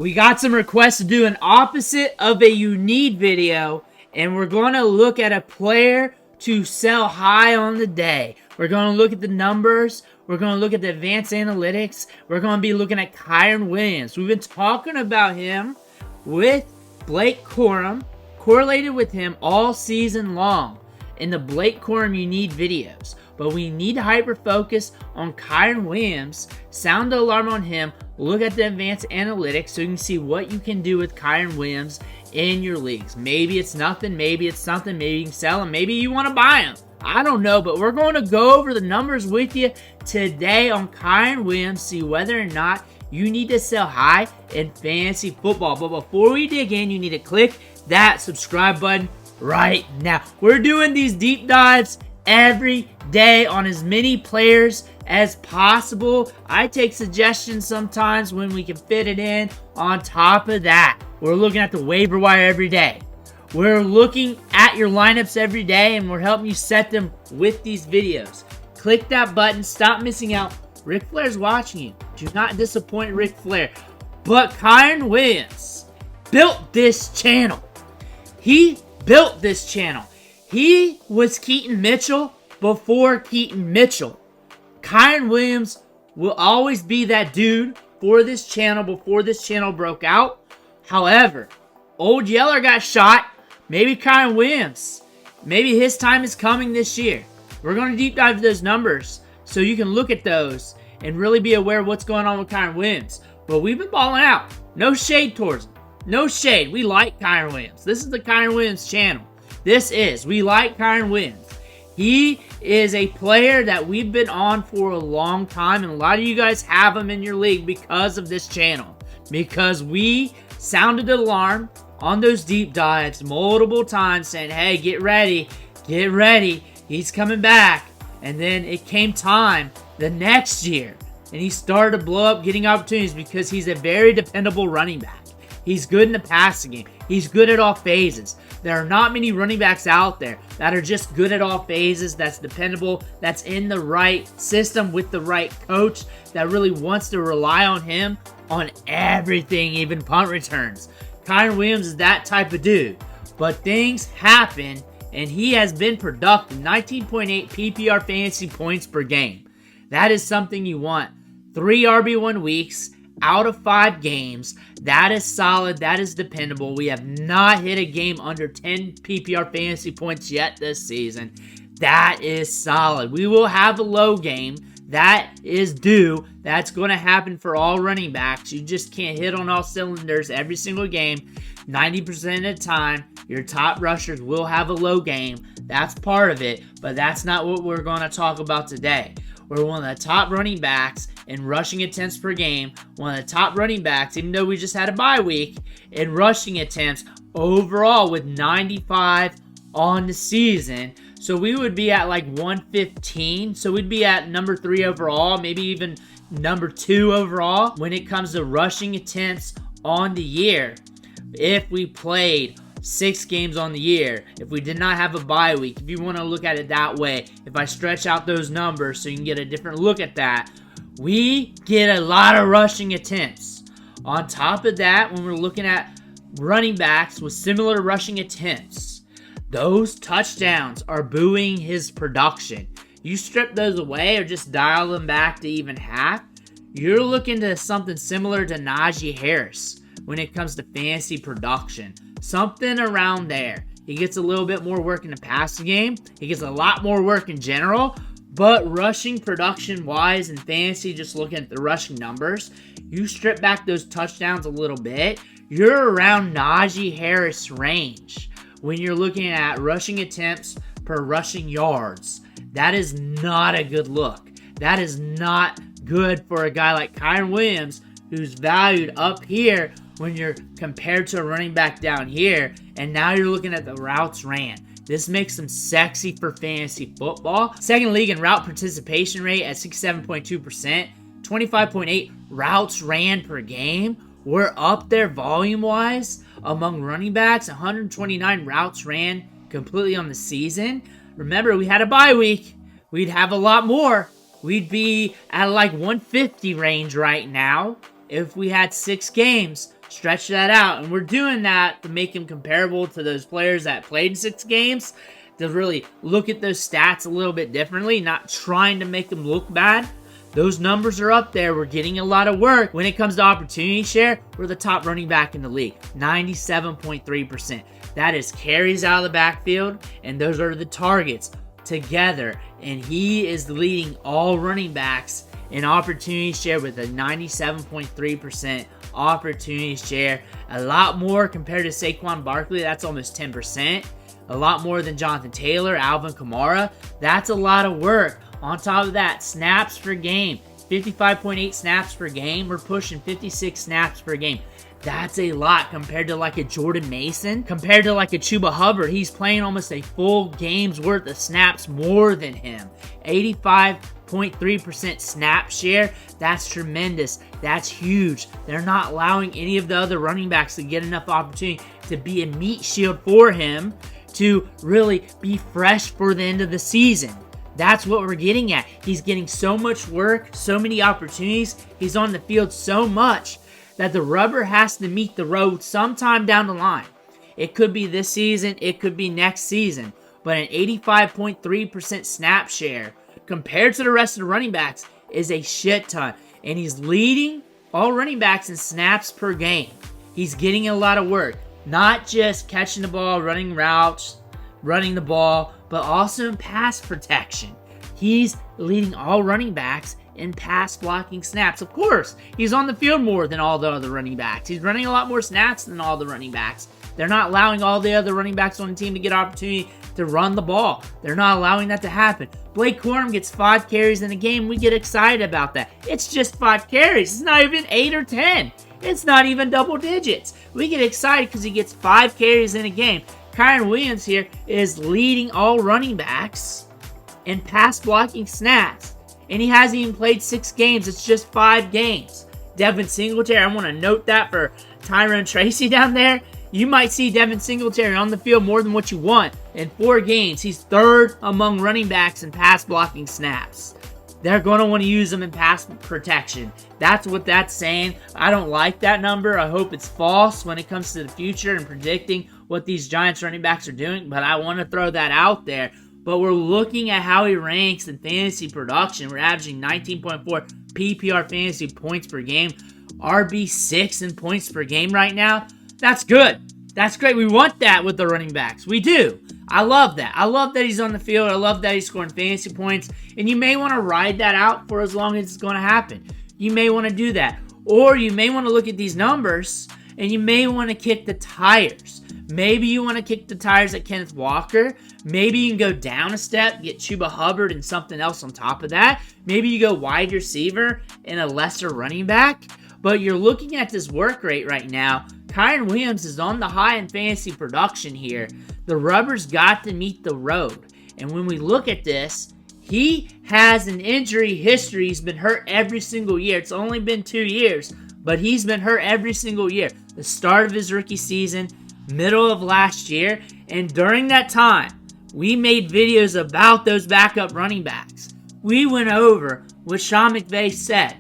We got some requests to do an opposite of a you need video, and we're going to look at a player to sell high on the day. We're going to look at the numbers. We're going to look at the advanced analytics. We're going to be looking at Kyren Williams. We've been talking about him with Blake Corum, correlated with him all season long in the Blake Corum you need videos. But we need to hyper-focus on Kyren Williams, sound the alarm on him, look at the advanced analytics so you can see what you can do with Kyren Williams in your leagues. Maybe it's nothing, maybe it's something, maybe you can sell him, maybe you want to buy him. I don't know, but we're going to go over the numbers with you today on Kyren Williams, see whether or not you need to sell high in fantasy football. But before we dig in, you need to click that subscribe button right now. We're doing these deep dives every day on as many players as possible. I take suggestions sometimes when we can fit it in. On top of that, we're looking at the waiver wire every day. We're looking at your lineups every day, and we're helping you set them with these videos. Click that button. Stop missing out. Ric Flair's watching you. Do not disappoint Ric Flair. But Kyren Williams built this channel. He built this channel. He was Keaton Mitchell before Keaton Mitchell. Kyren Williams will always be that dude for this channel before this channel broke out. However, Old Yeller got shot. Maybe Kyren Williams. Maybe his time is coming this year. We're going to deep dive those numbers so you can look at those and really be aware of what's going on with Kyren Williams. But we've been balling out. No shade towards him. No shade. We like Kyren Williams. This is the Kyren Williams channel. We like Kyren Williams. He is a player that we've been on for a long time, and a lot of you guys have him in your league because of this channel. Because we sounded the alarm on those deep dives multiple times saying, hey, get ready, he's coming back. And then it came time the next year, and he started to blow up getting opportunities because he's a very dependable running back. He's good in the passing game. He's good at all phases. There are not many running backs out there that are just good at all phases, that's dependable, that's in the right system with the right coach, that really wants to rely on him on everything, even punt returns. Kyren Williams is that type of dude. But things happen, and he has been productive. 19.8 PPR fantasy points per game. That is something you want. 3 RB1 weeks out of 5 games. That is solid. That is dependable. We have not hit a game under 10 PPR fantasy points yet this season. That is solid. We will have a low game. That is due. That's going to happen for all running backs. You just can't hit on all cylinders every single game. 90% of the time, your top rushers will have a low game. That's part of it, but that's not what we're going to talk about today. We're one of the top running backs in rushing attempts per game. One of the top running backs, even though we just had a bye week, in rushing attempts overall with 95 on the season. So we would be at like 115. So we'd be at number 3 overall, maybe even number 2 overall when it comes to rushing attempts on the year. If we played 6 games on the year, if we did not have a bye week, if you want to look at it that way, if I stretch out those numbers so you can get a different look at that, we get a lot of rushing attempts. On top of that, when we're looking at running backs with similar rushing attempts, those touchdowns are buoying his production. You strip those away or just dial them back to even half, you're looking to something similar to Najee Harris when it comes to fantasy production. Something around there. He gets a little bit more work in the passing game. He gets a lot more work in general. But rushing production-wise in fantasy, just looking at the rushing numbers, you strip back those touchdowns a little bit, you're around Najee Harris range. When you're looking at rushing attempts per rushing yards, that is not a good look. That is not good for a guy like Kyren Williams, who's valued up here when you're compared to a running back down here, and now you're looking at the routes ran. This makes them sexy for fantasy football. Second league in route participation rate at 67.2%, 25.8 routes ran per game. We're up there volume-wise among running backs. 129 routes ran completely on the season. Remember, we had a bye week. We'd have a lot more. We'd be at like 150 range right now if we had 6 games. stretch that out. And we're doing that to make him comparable to those players that played 6 games, to really look at those stats a little bit differently, not trying to make them look bad. Those numbers are up there. We're getting a lot of work. When it comes to opportunity share, we're the top running back in the league, 97.3%. That is carries out of the backfield, and those are the targets together. And he is leading all running backs in opportunity share with a 97.3% opportunity share. A lot more compared to Saquon Barkley. That's almost 10%. A lot more than Jonathan Taylor, Alvin Kamara. That's a lot of work. On top of that, snaps per game. 55.8 snaps per game. We're pushing 56 snaps per game. That's a lot compared to like a Jordan Mason. Compared to like a Chuba Hubbard, he's playing almost a full game's worth of snaps more than him. 85.3% snap share. That's tremendous. That's huge. They're not allowing any of the other running backs to get enough opportunity to be a meat shield for him to really be fresh for the end of the season. That's what we're getting at. He's getting so much work, so many opportunities. He's on the field so much that the rubber has to meet the road sometime down the line. It could be this season, it could be next season. But an 85.3% snap share compared to the rest of the running backs is a shit ton. And he's leading all running backs in snaps per game. He's getting a lot of work. Not just catching the ball, running routes, running the ball, but also in pass protection. He's leading all running backs in pass blocking snaps. Of course, he's on the field more than all the other running backs. He's running a lot more snaps than all the running backs. They're not allowing all the other running backs on the team to get opportunity to run the ball. They're not allowing that to happen. Blake Corum gets 5 carries in a game. We get excited about that. It's just 5 carries. It's not even 8 or 10. It's not even double digits. We get excited because he gets 5 carries in a game. Kyren Williams here is leading all running backs in pass blocking snaps. And he hasn't even played 6 games. It's just 5 games. Devin Singletary, I want to note that for Tyrone Tracy down there. You might see Devin Singletary on the field more than what you want. In 4 games, he's 3rd among running backs in pass blocking snaps. They're going to want to use him in pass protection. That's what that's saying. I don't like that number. I hope it's false when it comes to the future and predicting what these Giants running backs are doing, but I want to throw that out there. But we're looking at how he ranks in fantasy production. We're averaging 19.4 PPR fantasy points per game. RB6 in points per game right now. That's good. That's great. We want that with the running backs. We do. I love that. I love that he's on the field. I love that he's scoring fantasy points. And you may want to ride that out for as long as it's going to happen. You may want to do that. Or you may want to look at these numbers and you may want to kick the tires. Maybe you want to kick the tires at Kenneth Walker. Maybe you can go down a step, get Chuba Hubbard and something else on top of that. Maybe you go wide receiver and a lesser running back. But you're looking at this work rate right now. Kyren Williams is on the high in fantasy production here. The rubber's got to meet the road. And when we look at this, he has an injury history. He's been hurt every single year. It's only been 2 years, but he's been hurt every single year. The start of his rookie season, middle of last year, and during that time, we made videos about those backup running backs. We went over what Sean McVay said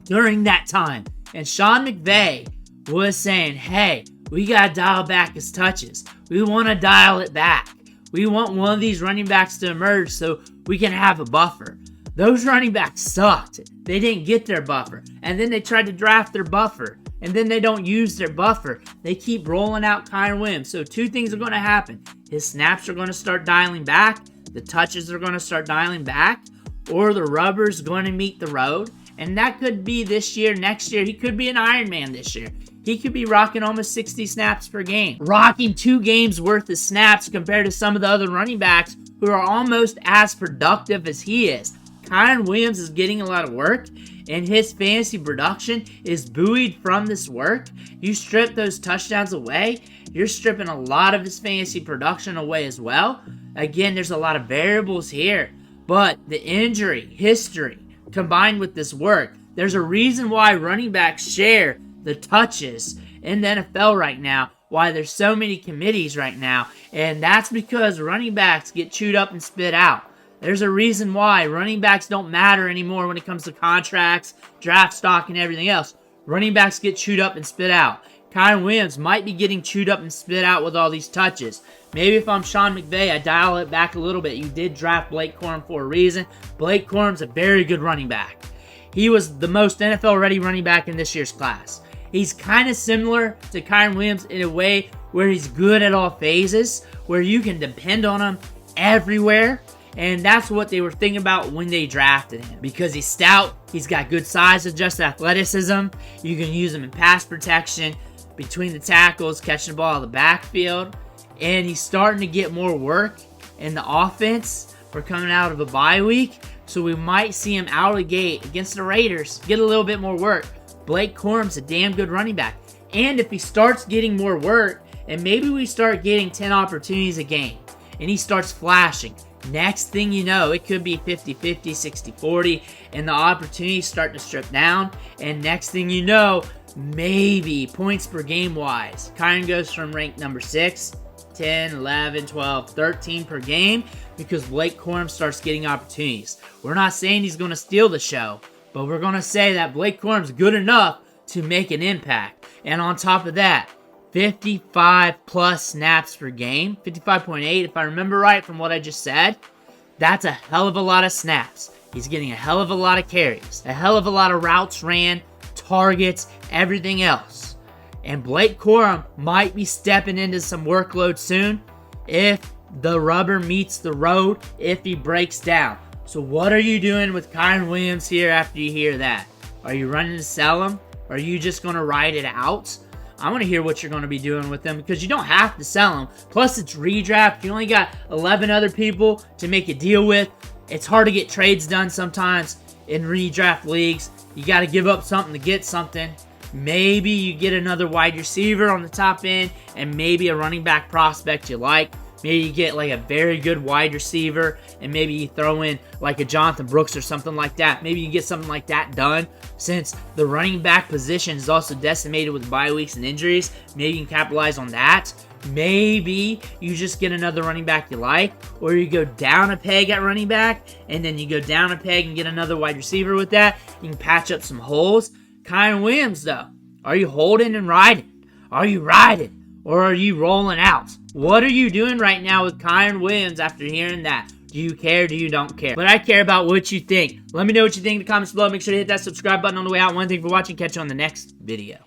during that time. And Sean McVay was saying, hey, we got to dial back his touches. We want to dial it back. We want one of these running backs to emerge so we can have a buffer. Those running backs sucked. They didn't get their buffer. And then they tried to draft their buffer. And then they don't use their buffer. They keep rolling out Kyren Williams. So 2 things are going to happen. His snaps are going to start dialing back. The touches are going to start dialing back. Or the rubber's going to meet the road. And that could be this year, next year. He could be an Iron Man this year. He could be rocking almost 60 snaps per game. Rocking 2 games worth of snaps compared to some of the other running backs who are almost as productive as he is. Kyren Williams is getting a lot of work, and his fantasy production is buoyed from this work. You strip those touchdowns away, you're stripping a lot of his fantasy production away as well. Again, there's a lot of variables here, but the injury history combined with this work, there's a reason why running backs share the touches in the NFL right now, why there's so many committees right now, and that's because running backs get chewed up and spit out. There's a reason why running backs don't matter anymore when it comes to contracts, draft stock, and everything else. Running backs get chewed up and spit out. Kyren Williams might be getting chewed up and spit out with all these touches. Maybe if I'm Sean McVay, I dial it back a little bit. You did draft Blake Corum for a reason. Blake Corum's a very good running back. He was the most NFL-ready running back in this year's class. He's kind of similar to Kyren Williams in a way where he's good at all phases, where you can depend on him everywhere. And that's what they were thinking about when they drafted him. Because he's stout, he's got good size, adjusted athleticism. You can use him in pass protection, between the tackles, catching the ball out of the backfield. And he's starting to get more work in the offense. We're coming out of a bye week, so we might see him out of the gate against the Raiders, get a little bit more work. Blake Corum's a damn good running back. And if he starts getting more work, and maybe we start getting 10 opportunities a game, and he starts flashing, next thing you know, it could be 50-50, 60-40, and the opportunities start to strip down, and next thing you know, maybe points per game wise, Kyren goes from rank number 6, 10, 11, 12, 13 per game because Blake Corum starts getting opportunities. We're not saying he's going to steal the show, but we're going to say that Blake Corum's good enough to make an impact. And on top of that, 55 plus snaps per game, 55.8 if I remember right from what I just said. That's a hell of a lot of snaps. He's getting a hell of a lot of carries, a hell of a lot of routes ran, targets, everything else. And Blake Corum might be stepping into some workload soon if the rubber meets the road, if he breaks down. So what are you doing with Kyren Williams here after you hear that? Are you running to sell him? Or are you just going to ride it out? I want to hear what you're going to be doing with him because you don't have to sell him. Plus, it's redraft. You only got 11 other people to make a deal with. It's hard to get trades done sometimes in redraft leagues. You got to give up something to get something. Maybe you get another wide receiver on the top end and maybe a running back prospect you like. Maybe you get like a very good wide receiver and maybe you throw in like a Jonathan Brooks or something like that. Maybe you get something like that done since the running back position is also decimated with bye weeks and injuries. Maybe you can capitalize on that. Maybe you just get another running back you like, or you go down a peg at running back and then you go down a peg and get another wide receiver with that. You can patch up some holes. Kyren Williams, though, are you holding and riding? Are you riding? Or are you rolling out? What are you doing right now with Kyren Williams after hearing that? Do you care? Do you don't care? But I care about what you think. Let me know what you think in the comments below. Make sure to hit that subscribe button on the way out. One thing for watching. Catch you on the next video.